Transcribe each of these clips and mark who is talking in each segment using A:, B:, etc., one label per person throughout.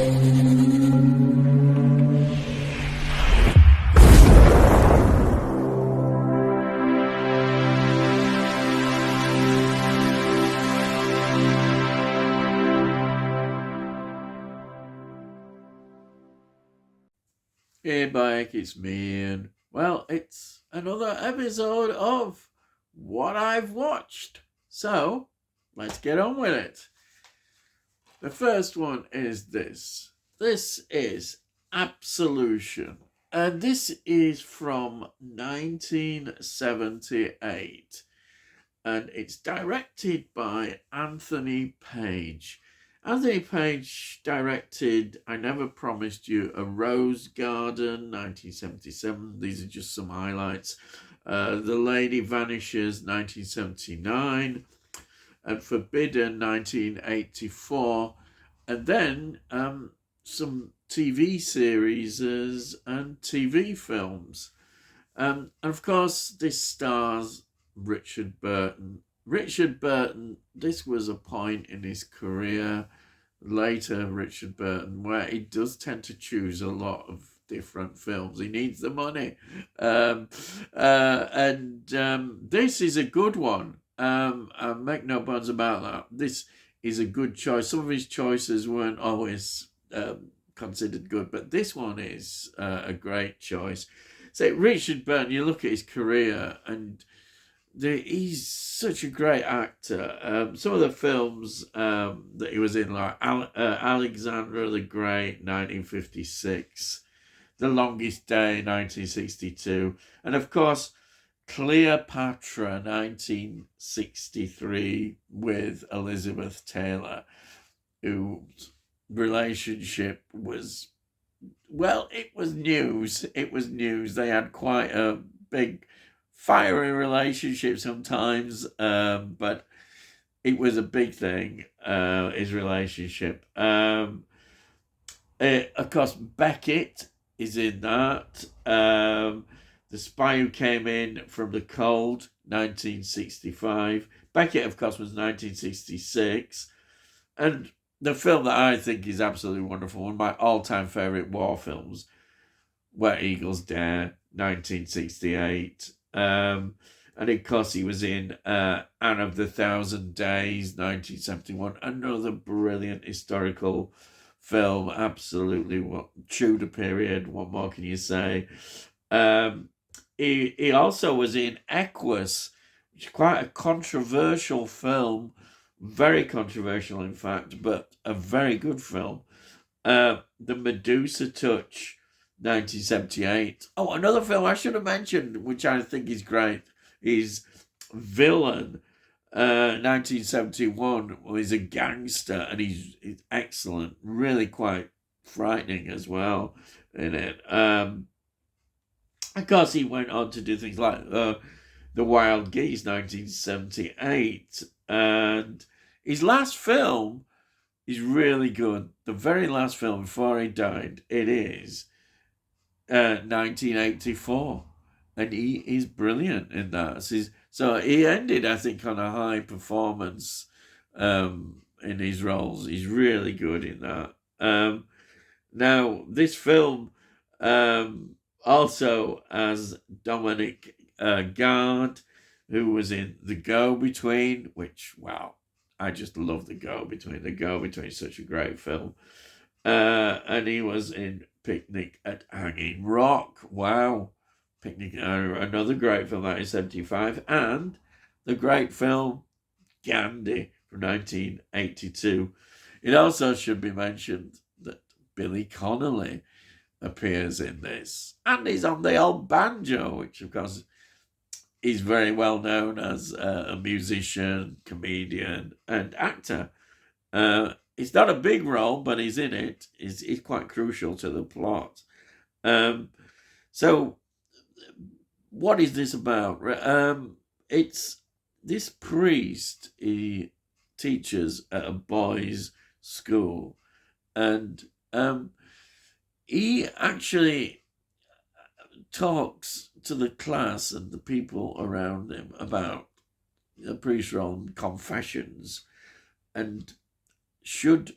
A: Hey Mike, it's me, and well, it's another episode of What I've Watched. So, let's get on with it. The first one is this. This is Absolution, and this is from 1978, and it's directed by Anthony Page. Anthony Page directed I Never Promised You a Rose Garden, 1977. These are just some highlights. The Lady Vanishes, 1979. And Forbidden, 1984. And then some TV series and TV films. And of course, this stars Richard Burton. Richard Burton, this was a point in his career, later Richard Burton, where he does tend to choose a lot of different films. He needs the money. And this is a good one. I make no bones about that. This is a good choice. Some of his choices weren't always considered good, but this one is a great choice. So Richard Burton, you look at his career and he's such a great actor. Some of the films that he was in, like Alexandra the Great, 1956, The Longest Day, 1962, and of course Cleopatra, 1963, with Elizabeth Taylor, whose relationship was, well, it was news. It was news. They had quite a big, fiery relationship sometimes, but it was a big thing, his relationship. Of course, Beckett is in that. The Spy Who Came In from the Cold, 1965. Beckett, of course, was 1966. And the film that I think is absolutely wonderful, one of my all-time favourite war films, Where Eagles Dare, 1968. And of course, he was in Anne of the Thousand Days, 1971. Another brilliant historical film, absolutely Tudor period. What more can you say? He also was in Equus, which is quite a controversial film, very controversial, in fact, but a very good film. The Medusa Touch, 1978. Oh, another film I should have mentioned, which I think is great, is Villain, 1971. Well, he's a gangster and he's excellent, really quite frightening as well in it. Of course, he went on to do things like The Wild Geese, 1978. And his last film is really good. The very last film before he died, it is 1984. And he is brilliant in that. So he ended, I think, on a high performance in his roles. He's really good in that. Now, this film also has Dominic Gard, who was in The Go-Between, which, wow, I just love The Go-Between. The Go-Between is such a great film. And he was in Picnic at Hanging Rock. Wow. Picnic, another great film, 1975. And the great film Gandhi from 1982. It also should be mentioned that Billy Connolly appears in this. And he's on the old banjo, which, of course, he's very well known as a musician, comedian, and actor. It's not a big role, but he's in it. He's quite crucial to the plot. So, what is this about? It's this priest. He teaches at a boys' school, and he actually talks to the class and the people around him about the priest's role and confessions, and should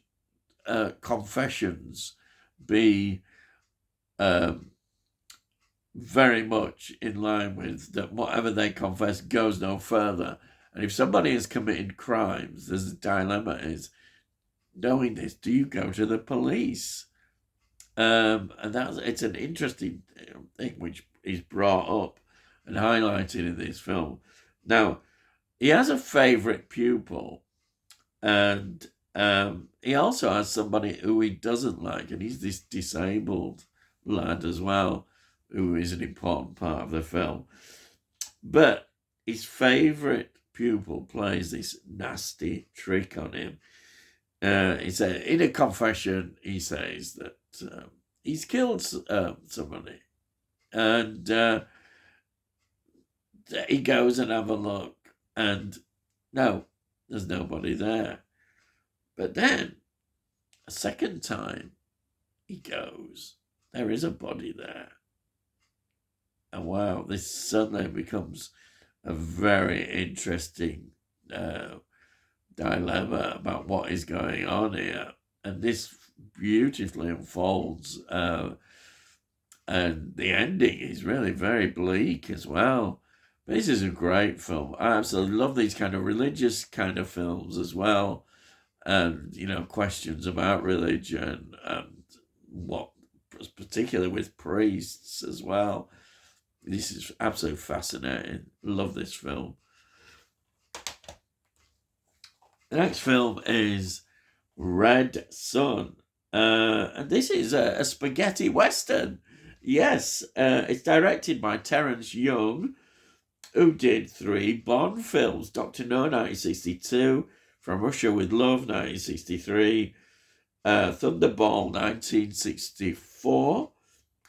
A: confessions be very much in line with that whatever they confess goes no further. And if somebody has committed crimes, there's a dilemma is, knowing this, do you go to the police? And it's an interesting thing which is brought up and highlighted in this film. Now, he has a favourite pupil, and he also has somebody who he doesn't like, and he's this disabled lad as well, who is an important part of the film. But his favourite pupil plays this nasty trick on him. In a confession, he says that he's killed somebody, and he goes and have a look, and no, there's nobody there. But then, a second time, he goes, there is a body there. And wow, this suddenly becomes a very interesting dilemma about what is going on here. And this beautifully unfolds. And the ending is really very bleak as well. But this is a great film. I absolutely love these kind of religious kind of films as well. And, questions about religion and what, particularly with priests as well. This is absolutely fascinating. Love this film. The next film is Red Son. And this is a spaghetti western. Yes, it's directed by Terence Young, who did 3 Bond films. Dr. No, 1962. From Russia with Love, 1963. Thunderball, 1964.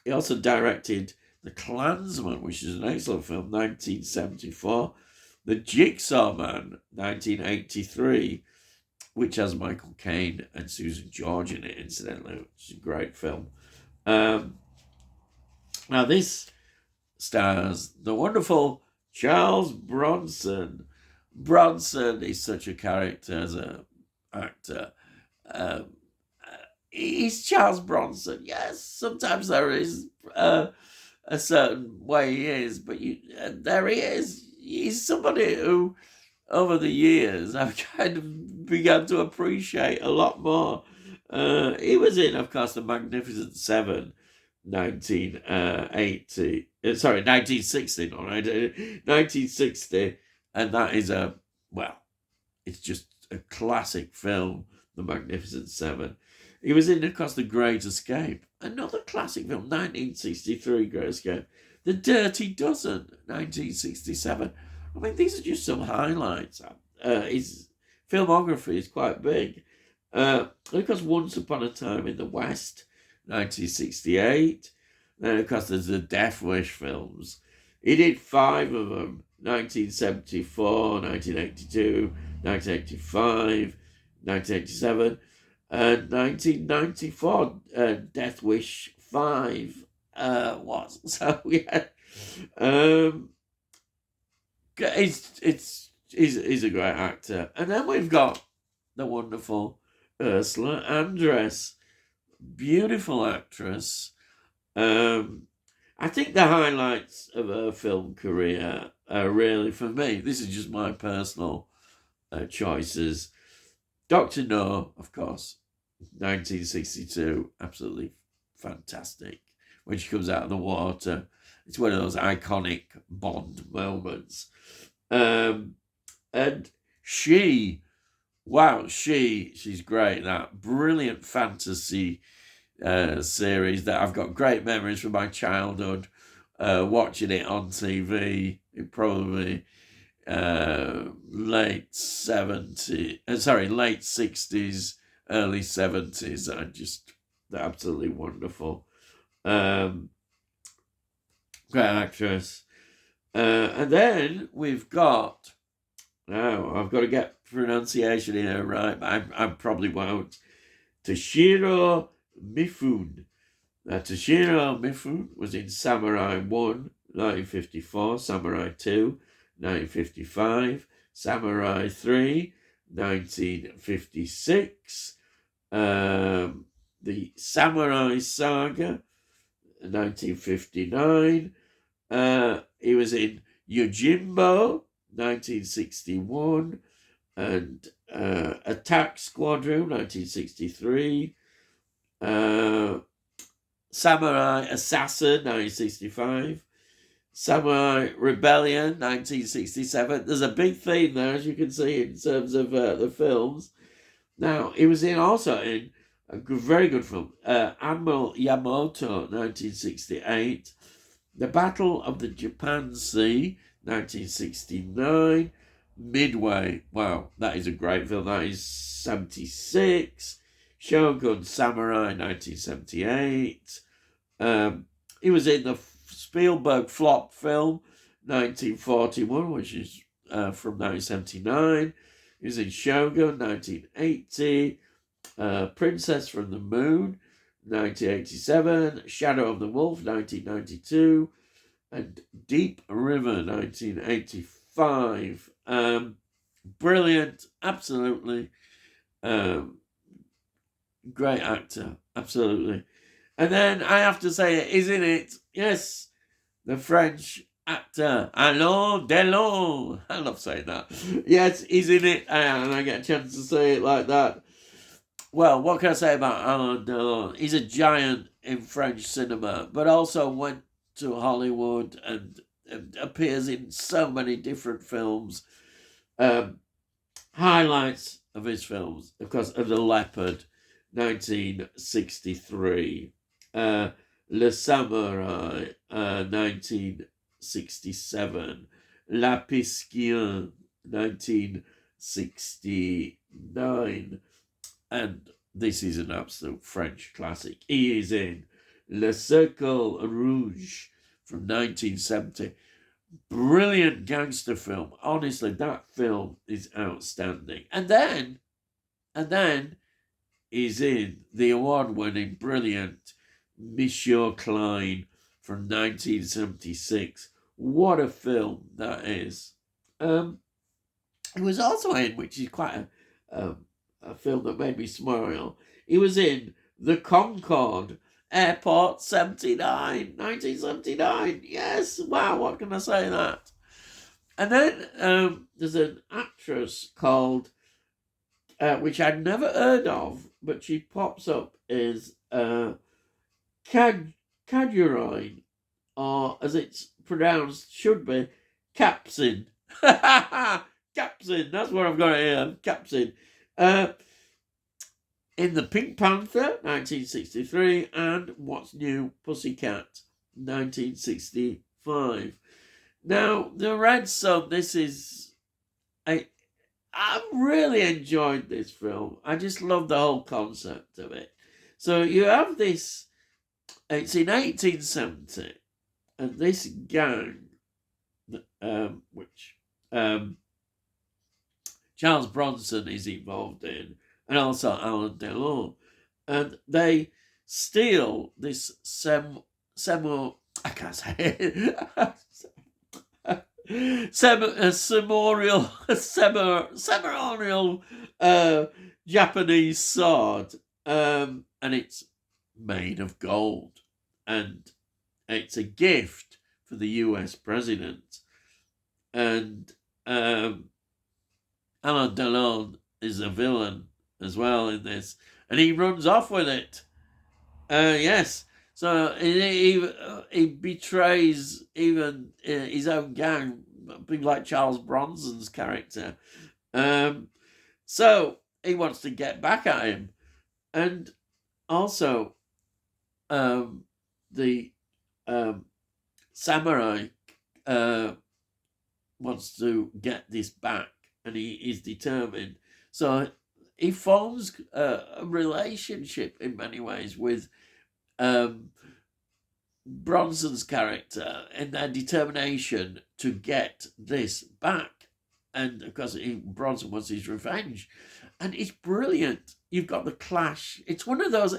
A: He also directed The Klansman, which is an excellent film, 1974. The Jigsaw Man, 1983, which has Michael Caine and Susan George in it, incidentally, which is a great film. Now, this stars the wonderful Charles Bronson. Bronson is such a character as an actor. He's Charles Bronson. Yes, sometimes there is a certain way he is, but there he is. He's somebody who, over the years, I've kind of begun to appreciate a lot more. He was in, of course, The Magnificent Seven, 1960, not 1960, and that is it's just a classic film, The Magnificent Seven. He was in, of course, The Great Escape, another classic film, 1963, Great Escape. The Dirty Dozen, 1967. I mean, these are just some highlights. His filmography is quite big. Of course, Once Upon a Time in the West, 1968. Then, of course, there's the Death Wish films. He did 5 of them, 1974, 1982, 1985, 1987, and 1994, Death Wish 5 was. So, yeah. He's a great actor. And then we've got the wonderful Ursula Andress. Beautiful actress. I think the highlights of her film career are really, for me, this is just my personal choices. Dr. No, of course, 1962, absolutely fantastic. When she comes out of the water, it's one of those iconic Bond moments. And she's great. That brilliant fantasy series that I've got great memories from my childhood, watching it on TV. It probably late 60s, early 70s. They're absolutely wonderful. Great actress. And then we've got, now I've got to get pronunciation here right, but I probably won't. Toshiro Mifune. Toshiro Mifune was in Samurai 1, 1954, Samurai 2, 1955, Samurai 3, 1956, The Samurai Saga, 1959. He was in Yojimbo, 1961, and Attack Squadron, 1963. Samurai Assassin, 1965. Samurai Rebellion, 1967. There's a big theme there, as you can see, in terms of the films. Now, he was also in a very good film, Admiral Yamato, 1968. The Battle of the Japan Sea, 1969. Midway, wow, that is a great film. That is 76. Shogun Samurai, 1978. He was in the Spielberg flop film, 1941, which is from 1979. He was in Shogun, 1980. Princess from the Moon, 1987. Shadow of the Wolf, 1992. And Deep River, 1985. Brilliant, absolutely. Great actor, absolutely. And then I have to say, isn't it? Yes, the French actor Alain Delon. I love saying that. Yes, he's in it, and I get a chance to say it like that. Well, what can I say about Alain Delon? He's a giant in French cinema, but also went to Hollywood and appears in so many different films. Highlights of his films, of course, are The Leopard, 1963. Le Samurai, 1967. La Piscine, 1969. And this is an absolute French classic. He is in Le Cercle Rouge from 1970. Brilliant gangster film. Honestly, that film is outstanding. And then he's in the award-winning, brilliant Monsieur Klein from 1976. What a film that is. He was also in, which is quite a film that made me smile. He was in The Concorde, Airport 79, 1979. Yes, wow, what can I say that? And then there's an actress called, which I'd never heard of, but she pops up, is Cadurine, or as it's pronounced, should be, Capsin. Capsin, that's what I've got here, Capsin. In The Pink Panther, 1963, and What's New, Pussycat, 1965. Now, The Red Son, this is... I really enjoyed this film. I just love the whole concept of it. So you have this... It's in 1870, and this gang, which Charles Bronson is involved in, and also Alain Delon, and they steal this ceremonial Japanese sword, and it's made of gold, and it's a gift for the US president, and Alain Delon is a villain as well in this, and he runs off with it. Yes, so he betrays even his own gang, people like Charles Bronson's character. So he wants to get back at him, and also the samurai wants to get this back, and he is determined. So he forms a relationship in many ways with Bronson's character and their determination to get this back. And of course, Bronson wants his revenge. And it's brilliant. You've got the clash. It's one of those,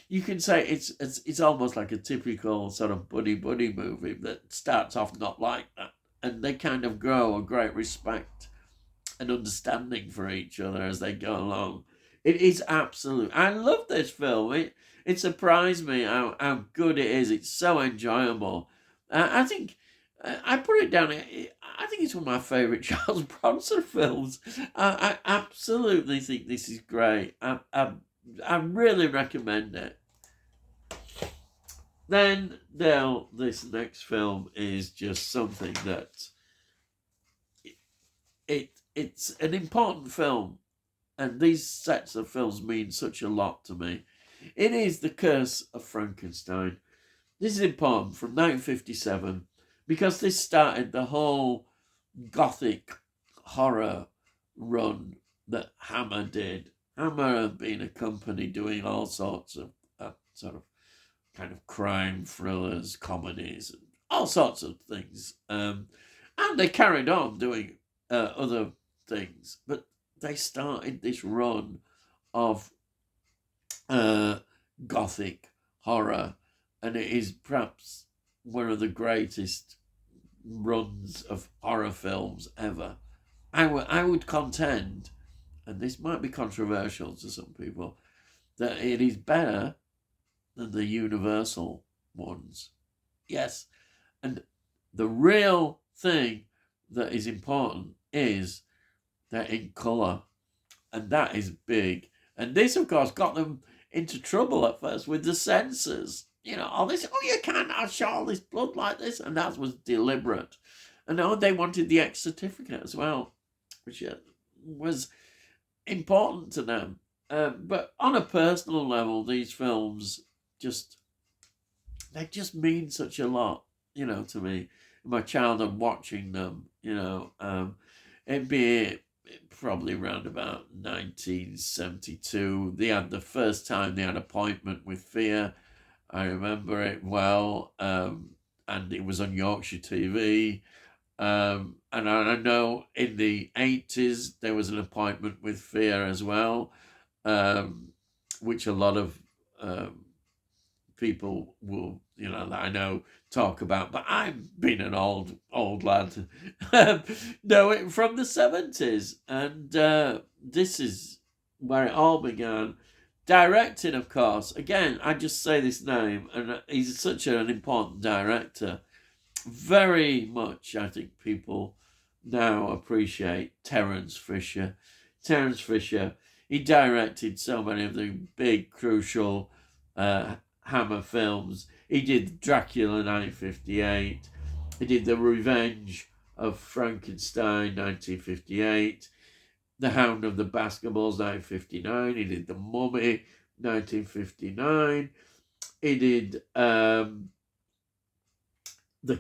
A: you can say it's almost like a typical sort of buddy movie that starts off not like that. And they kind of grow a great respect and understanding for each other as they go along. It is absolute. I love this film. It surprised me how good it is. It's so enjoyable. I think I put it down. I think it's one of my favourite Charles Bronson films. I absolutely think this is great. I really recommend it. Then, Dale, this next film is just something that it's an important film, and these sets of films mean such a lot to me. It is The Curse of Frankenstein. This is important from 1957 because this started the whole gothic horror run that Hammer did. Hammer had been a company doing all sorts of sort of kind of crime thrillers, comedies, and all sorts of things. And they carried on doing other things, but they started this run of gothic horror, and it is perhaps one of the greatest runs of horror films ever. I would contend, and this might be controversial to some people, that it is better than the Universal ones. Yes, and the real thing that is important is they're in colour, and that is big. And this, of course, got them into trouble at first with the censors. You know, all this, oh, you can't show all this blood like this, and that was deliberate. And oh, they wanted the X certificate as well, which was important to them. But on a personal level, these films they just mean such a lot, to me. In my childhood, watching them, it'd be probably around about 1972. They had the first time they had Appointment with Fear. I remember it well, and it was on Yorkshire TV. And I know in the 80s there was an Appointment with Fear as well, which a lot of people will, that I know talk about. But I've been an old lad, know it from the 70s, and this is where it all began. Directing, of course. Again, I just say this name, and he's such an important director. Very much, I think people now appreciate Terence Fisher. Terence Fisher, he directed so many of the big, crucial Hammer films. He did Dracula 1958. He did The Revenge of Frankenstein 1958. The Hound of the Baskervilles 1959. He did The Mummy 1959. He did The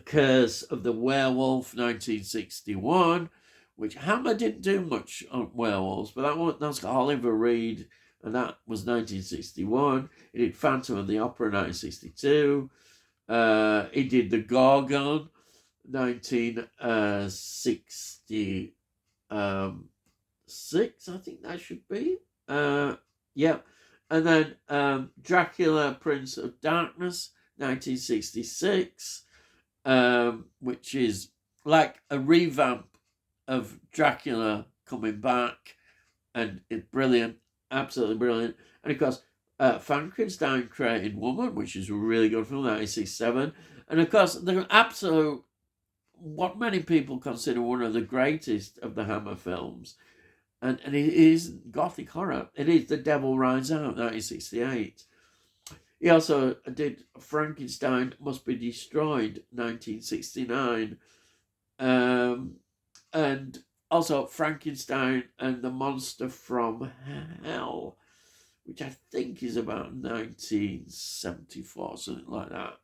A: Curse of the Werewolf 1961, which Hammer didn't do much on werewolves, but that's got Oliver Reed, and that was 1961. He did Phantom of the Opera 1962. He did The Gorgon 1966, I think that should be. Yeah. And then Dracula, Prince of Darkness 1966, which is like a revamp of Dracula coming back, and it's brilliant, absolutely brilliant. And of course, Frankenstein Created Woman, which is a really good film, 1967. And of course, the absolute, what many people consider one of the greatest of the Hammer films, and it is gothic horror. It is The Devil Rides Out, 1968. He also did Frankenstein Must Be Destroyed, 1969. And also Frankenstein and the Monster from Hell, which I think is about 1974, something like that.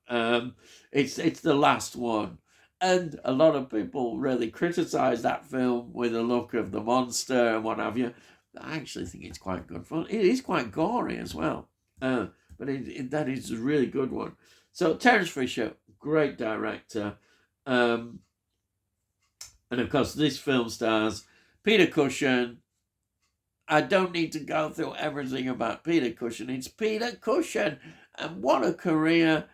A: It's the last one. And a lot of people really criticise that film with the look of the monster and what have you. I actually think it's quite good fun. It is quite gory as well. But that is a really good one. So Terence Fisher, great director. And of course, this film stars Peter Cushing. I don't need to go through everything about Peter Cushing. It's Peter Cushing. And what a career.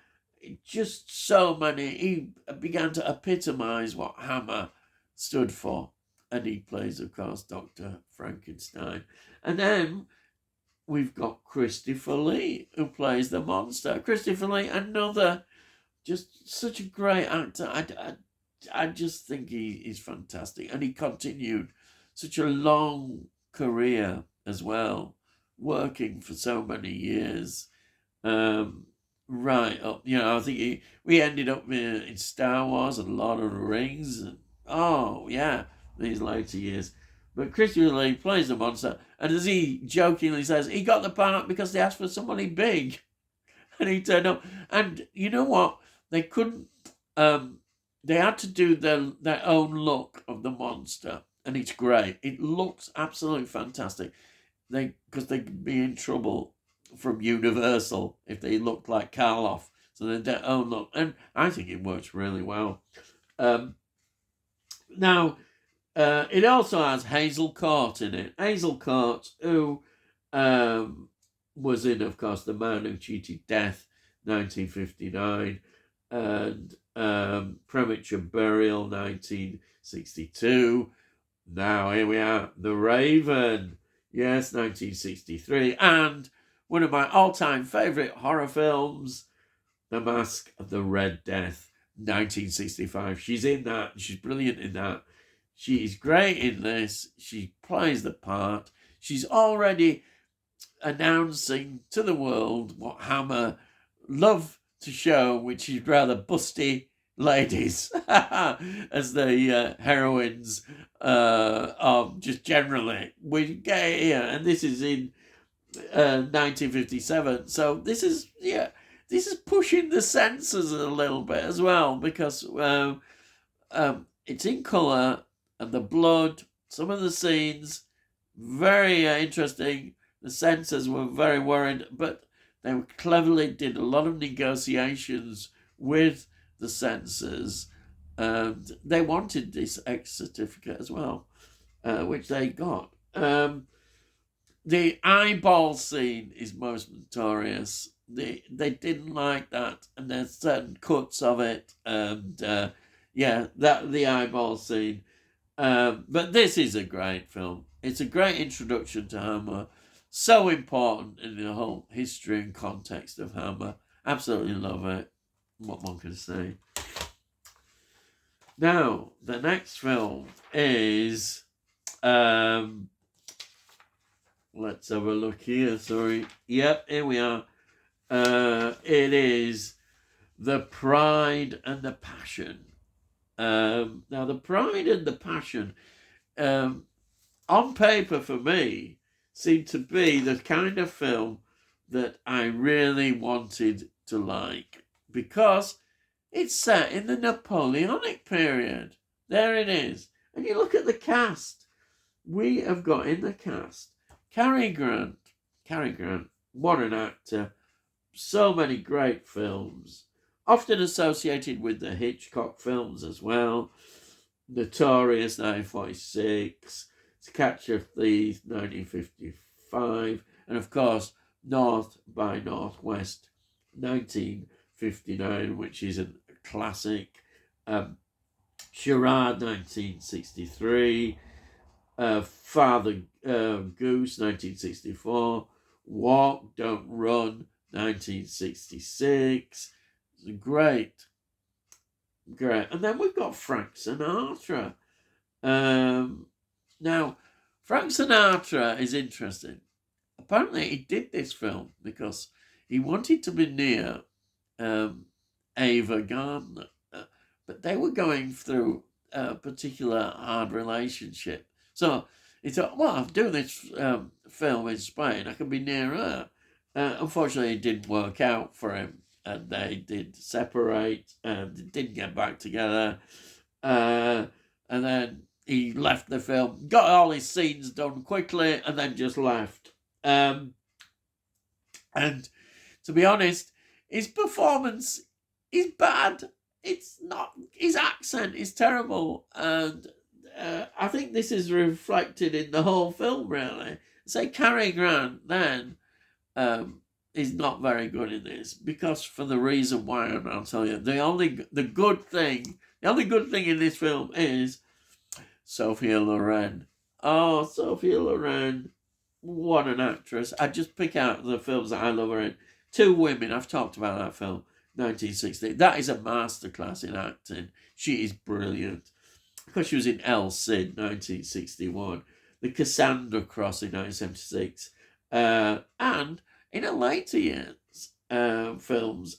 A: Just so many. He began to epitomise what Hammer stood for. And he plays, of course, Dr. Frankenstein. And then we've got Christopher Lee, who plays the monster. Christopher Lee, another, just such a great actor. I just think he's fantastic. And he continued such a long career as well, working for so many years. Right up, I think we ended up in Star Wars and Lord of the Rings. And, oh, yeah, these later years. But Christopher Lee plays the monster, and as he jokingly says, he got the part because they asked for somebody big, and he turned up. And you know what? They couldn't. They had to do their own look of the monster, and it's great. It looks absolutely fantastic. Because they could be in trouble from Universal if they looked like Karloff. So they did their own look, and I think it works really well. Now. It also has Hazel Court in it. Hazel Court, who was in, of course, The Man Who Cheated Death, 1959, and Premature Burial, 1962. Now, here we are, The Raven, yes, 1963. And one of my all-time favourite horror films, The Mask of the Red Death, 1965. She's in that. She's brilliant in that. She's great in this. She plays the part. She's already announcing to the world what Hammer love to show, which is rather busty ladies as the heroines of just generally. We get it here, and this is in 1957. So this is pushing the censors a little bit as well, because it's in colour. And the blood, some of the scenes, very interesting. The censors were very worried, but they cleverly did a lot of negotiations with the censors. And they wanted this X certificate as well, which they got. The eyeball scene is most notorious. They didn't like that, and there's certain cuts of it. And the eyeball scene. But this is a great film. It's a great introduction to Hammer. So important in the whole history and context of Hammer. Absolutely love it. What one can say. Now, the next film is... let's have a look here. Sorry. Yep, here we are. It is The Pride and the Passion. Now, The Pride and the Passion, on paper for me, seemed to be the kind of film that I really wanted to like, because it's set in the Napoleonic period. There it is. And you look at the cast. We have got in the cast Cary Grant. Cary Grant, what an actor. So many great films. Often associated with the Hitchcock films as well. Notorious, 1946. To Catch a Thief, 1955. And of course, North by Northwest, 1959, which is a classic. Charade, 1963. Father Goose, 1964. Walk, Don't Run, 1966. Great. And then we've got Frank Sinatra. Now, Frank Sinatra is interesting. Apparently, he did this film because he wanted to be near Ava Gardner, but they were going through a particular hard relationship. So he thought, well, I'm doing this film in Spain, I can be near her. Unfortunately, it didn't work out for him, and they did separate and didn't get back together. And then he left the film, got all his scenes done quickly, and then just left. And to be honest, his performance is bad. It's not, his accent is terrible. And I think this is reflected in the whole film, really. Say Cary Grant then is not very good in this, because for the reason why, and I'll tell you, the only good thing in this film is Sophia Loren. Oh, Sophia Loren what an actress. I just pick out the films that I love her in. Two Women, I've talked about that film, 1960. That is a masterclass in acting. She is brilliant. Because she was in El Cid, 1961. The Cassandra Cross in 1976. And in her later years, films,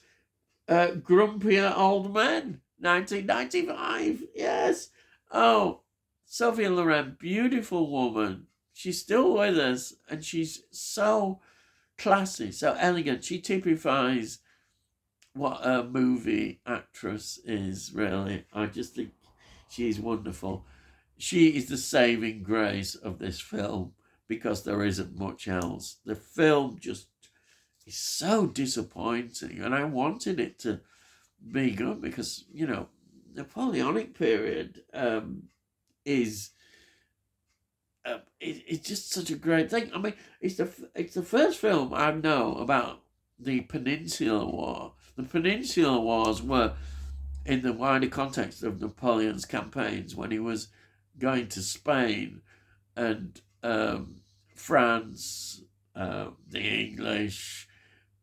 A: Grumpier Old Men, 1995. Yes. Oh, Sophia Loren, beautiful woman. She's still with us, and she's so classy, so elegant. She typifies what a movie actress is, really. I just think she's wonderful. She is the saving grace of this film because there isn't much else. The film just is so disappointing, and I wanted it to be good because, Napoleonic period is it's just such a great thing. I mean, it's the first film I know about the Peninsular War. The Peninsular Wars were in the wider context of Napoleon's campaigns when he was going to Spain and France, the English.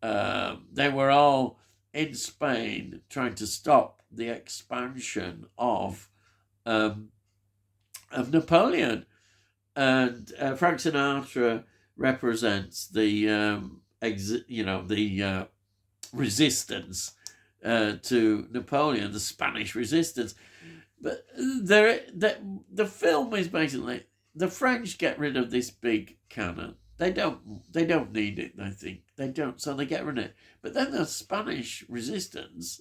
A: They were all in Spain trying to stop the expansion of Napoleon. And Frank Sinatra represents the resistance to Napoleon, the Spanish resistance. But the film is basically the French get rid of this big cannon. They don't need it. I think they don't, so they get rid of it. But then the Spanish resistance,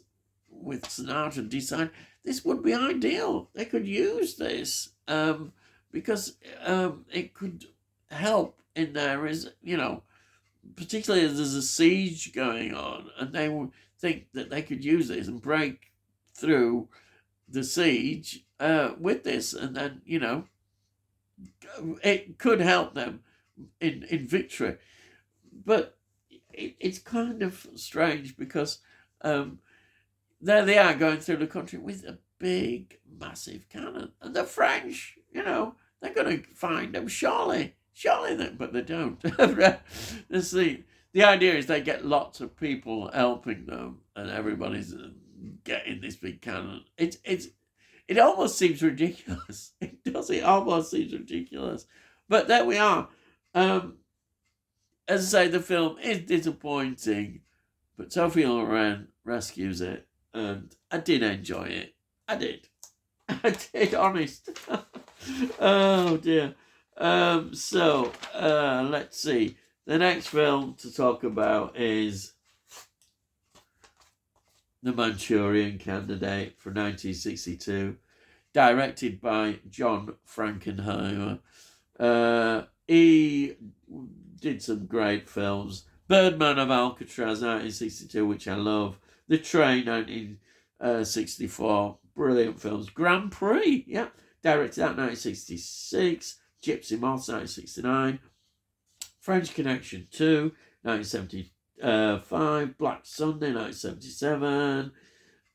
A: with Sinatra, decide this would be ideal. They could use this. Because it could help in there is, particularly as there's a siege going on, and they would think that they could use this and break through the siege with this, and then, it could help them in victory. But it's kind of strange because there they are going through the country with a big, massive cannon, and the French, they're going to find them, surely, but they don't. The idea is they get lots of people helping them, and everybody's getting this big cannon. It almost seems ridiculous. It does. It almost seems ridiculous. But there we are. As I say, the film is disappointing, but Sophia Loren rescues it, and I did enjoy it. I did, honest. Oh dear. So let's see. The next film to talk about is The Manchurian Candidate from 1962, directed by John Frankenheimer. He did some great films. Birdman of Alcatraz, 1962, which I love. The Train, 1964. Brilliant films. Grand Prix, yeah. Directed at 1966. Gypsy Moth, 1969. French Connection 2, 1975. Black Sunday, 1977.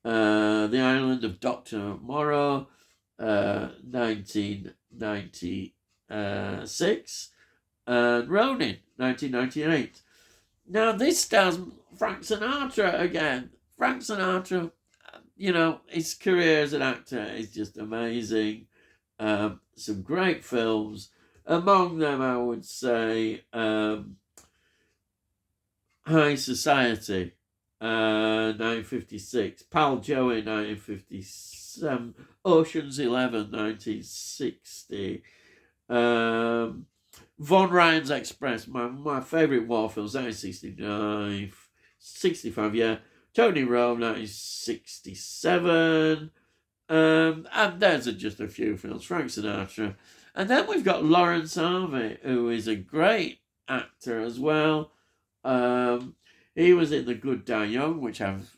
A: The Island of Dr. Moreau, 1996. And Ronin, 1998. Now, this stars Frank Sinatra again. Frank Sinatra, his career as an actor is just amazing. Some great films. Among them, I would say High Society, 1956. Pal Joey, 1957. Ocean's 11, 1960. Von Ryan's Express, my favourite war films, 1969. 65, yeah. Tony Rome, 1967. And there's just a few films. Frank Sinatra. And then we've got Laurence Harvey, who is a great actor as well. He was in The Good Die Young, which I've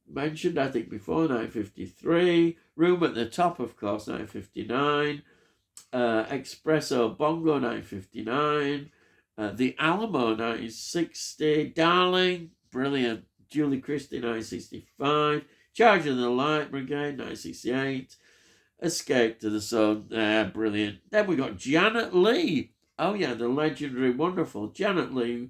A: mentioned, I think, before, 1953. Room at the Top, of course, 1959. Espresso Bongo, 1959. The Alamo, 1960. Darling, brilliant. Julie Christie, 1965. Charge of the Light Brigade, 1968. Escape to the Sun, brilliant. Then we got Janet Leigh, Oh, yeah, the legendary, wonderful Janet Leigh.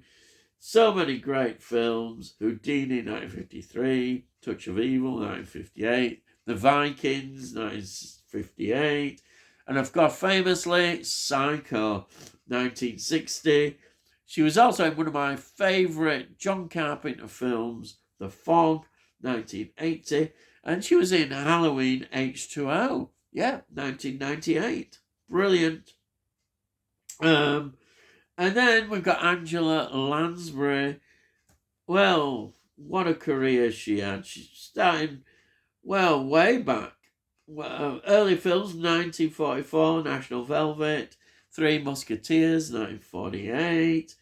A: So many great films. Houdini, 1953. Touch of Evil, 1958. The Vikings, 1958. And of course, famously, Psycho, 1960. She was also in one of my favourite John Carpenter films, The Fog, 1980. And she was in Halloween H2O, 1998. Brilliant. And then we've got Angela Lansbury. Well, what a career she had. She's starting, well, way back. Early films, 1944, National Velvet, Three Musketeers, 1948,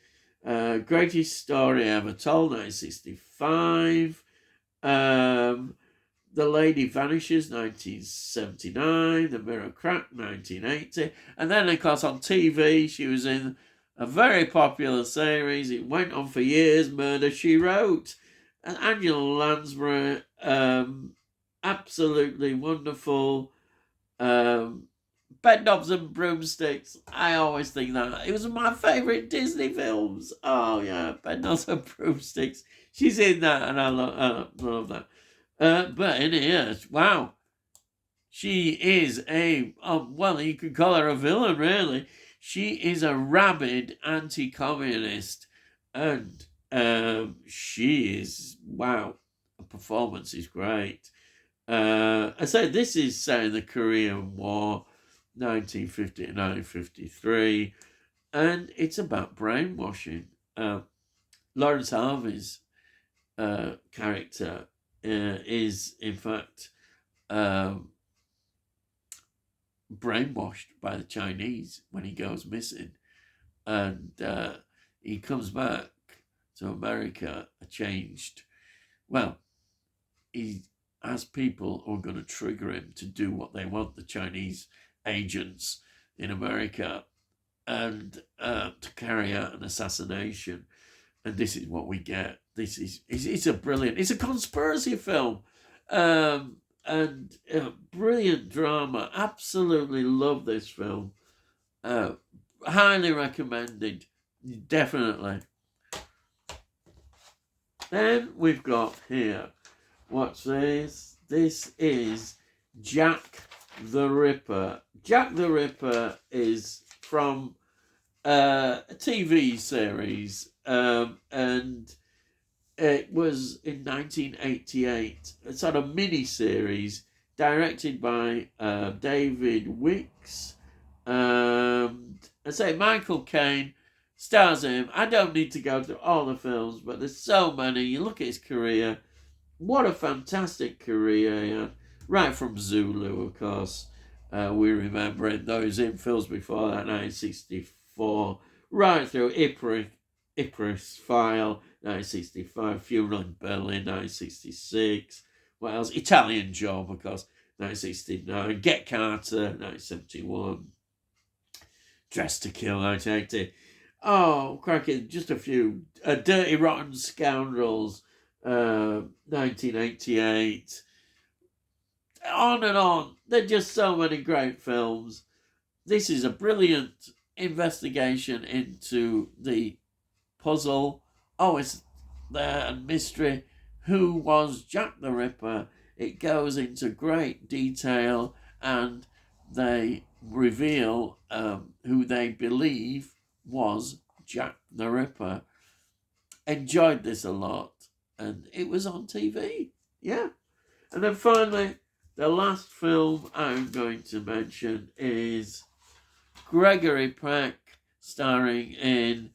A: Greatest Story Ever Told, 1965, The Lady Vanishes, 1979, The Mirror Cracked, 1980, and then, of course, on TV, she was in a very popular series. It went on for years, Murder, She Wrote. And Angela Lansbury, absolutely wonderful. Bedknobs and Broomsticks. I always think that. It was my favourite Disney films. Oh, yeah, Bedknobs and Broomsticks. She's in that, and I love that. But in here, wow. She is well, you could call her a villain, really. She is a rabid anti-communist, and she is, wow, her performance is great. I said this is set in the Korean War, 1950 to 1953, and it's about brainwashing. Lawrence Harvey's character is, in fact, brainwashed by the Chinese when he goes missing, and he comes back to America changed. Well, he has people who are going to trigger him to do what they want, the Chinese agents in America, and to carry out an assassination. And this is what we get. It's a brilliant, it's a conspiracy film. And brilliant drama. Absolutely love this film. Highly recommended. Definitely. Then we've got here, what's this? This is Jack the Ripper. Jack the Ripper is from a TV series, and it was in 1988. It's on a mini-series directed by David Wicks. I say Michael Caine stars him. I don't need to go through all the films, but there's so many. You look at his career. What a fantastic career he had. Right from Zulu, of course. We remember it. Those in films before that, 1964. Right through Icarus File, 1965, Funeral in Berlin, 1966. What else? Italian Job, of course, 1969. Get Carter, 1971. Dressed to Kill, 1980. Oh, cracking, just a few. Dirty Rotten Scoundrels, 1988. On and on. There are just so many great films. This is a brilliant investigation into the puzzle. Oh, it's there, and mystery. Who was Jack the Ripper? It goes into great detail, and they reveal who they believe was Jack the Ripper. Enjoyed this a lot, and it was on TV. Yeah. And then finally, the last film I'm going to mention is Gregory Peck, starring in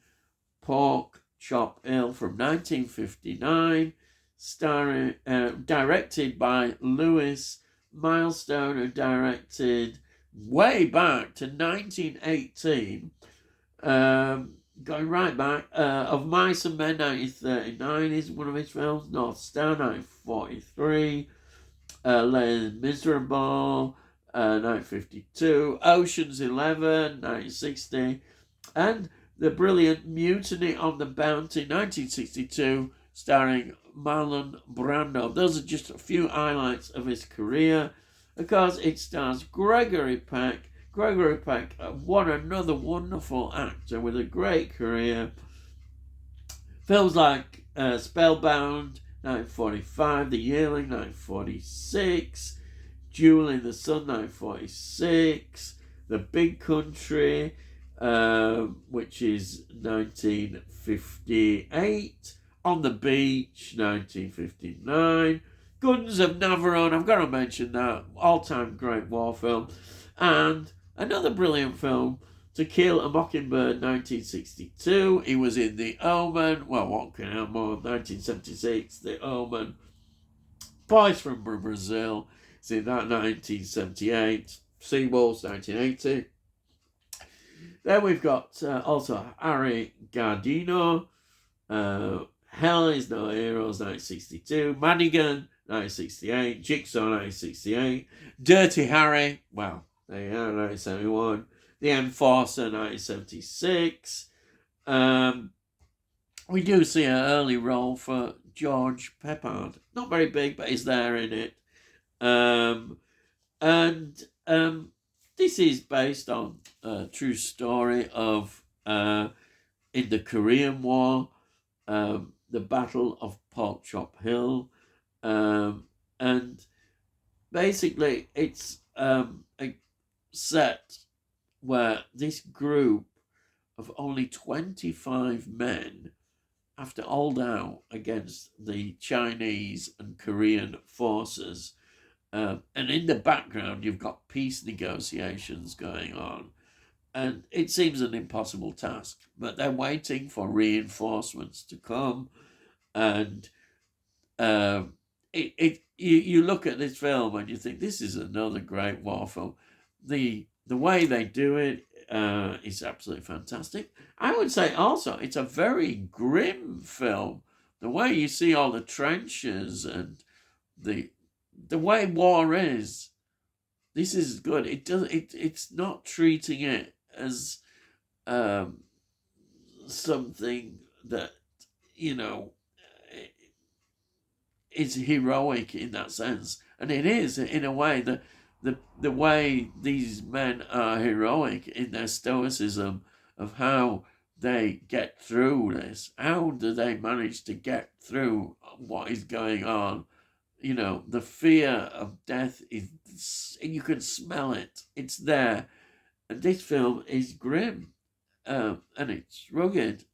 A: Pork Chop Hill from 1959, directed by Lewis Milestone, who directed way back to 1918, going right back. Of Mice and Men, 1939 is one of his films. North Star, 1943. Les Miserables, 1952. Ocean's 11, 1960. And the brilliant Mutiny on the Bounty, 1962, starring Marlon Brando. Those are just a few highlights of his career. Of course, it stars Gregory Peck, Gregory Peck, what another wonderful actor with a great career. Films like Spellbound, 1945, The Yearling, 1946, Jewel in the Sun, 1946, The Big Country, which is 1958, On the Beach, 1959, Guns of Navarone, I've got to mention that, all-time great war film, and another brilliant film, To Kill a Mockingbird, 1962. He was in The Omen. Well, what can I more? 1976, The Omen. Boys from Brazil. See that, 1978. Seawolves, 1980. Then we've got also Harry Gardino. Hell is No Heroes, 1962. Madigan, 1968. Jigsaw, 1968. Dirty Harry. Well, there you are, 1971. The Enforcer, 1976. We do see an early role for George Peppard. Not very big, but he's there in it. This is based on a true story of, in the Korean War, the Battle of Pork Chop Hill. And basically, it's a set where this group of only 25 men have to hold out against the Chinese and Korean forces. And in the background, you've got peace negotiations going on. And it seems an impossible task, but they're waiting for reinforcements to come. And you look at this film and you think, this is another great war film. The way they do it is absolutely fantastic. I would say also it's a very grim film. The way you see all the trenches and the way war is, this is good. It's not treating it as something that, is heroic in that sense. And it is, in a way, the way these men are heroic in their stoicism of how they get through this. How do they manage to get through what is going on? The fear of death is, you can smell it. It's there. And this film is grim, and it's rugged.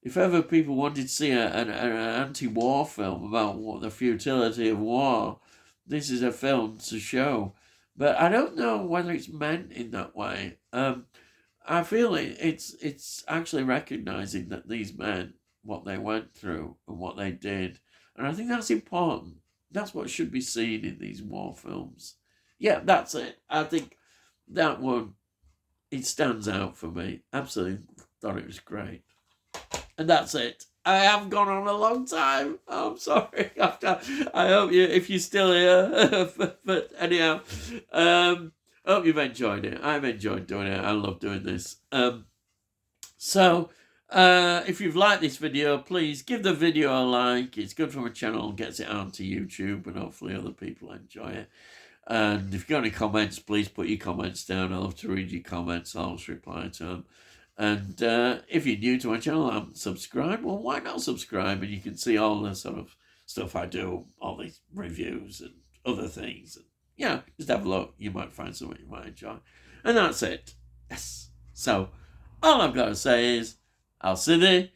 A: If ever people wanted to see an anti-war film about the futility of war, this is a film to show. But I don't know whether it's meant in that way. I feel it's actually recognizing that these men, what they went through and what they did. And I think that's important. That's what should be seen in these war films. Yeah, that's it. I think that one, it stands out for me. Absolutely thought it was great. And that's it. I have gone on a long time. Oh, I'm sorry. I hope if you're still here. but anyhow, hope you've enjoyed it. I've enjoyed doing it. I love doing this. So if you've liked this video, please give the video a like. It's good for my channel and gets it onto YouTube, and hopefully other people enjoy it. And if you've got any comments, please put your comments down. I love to read your comments. I'll always reply to them. And if you're new to my channel, I'm subscribed. Well, why not subscribe? And you can see all the sort of stuff I do, all these reviews and other things. And, just have a look. You might find something you might enjoy. And that's it. Yes. So all I've got to say is, I'll see thee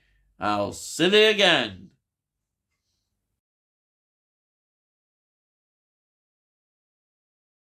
A: again.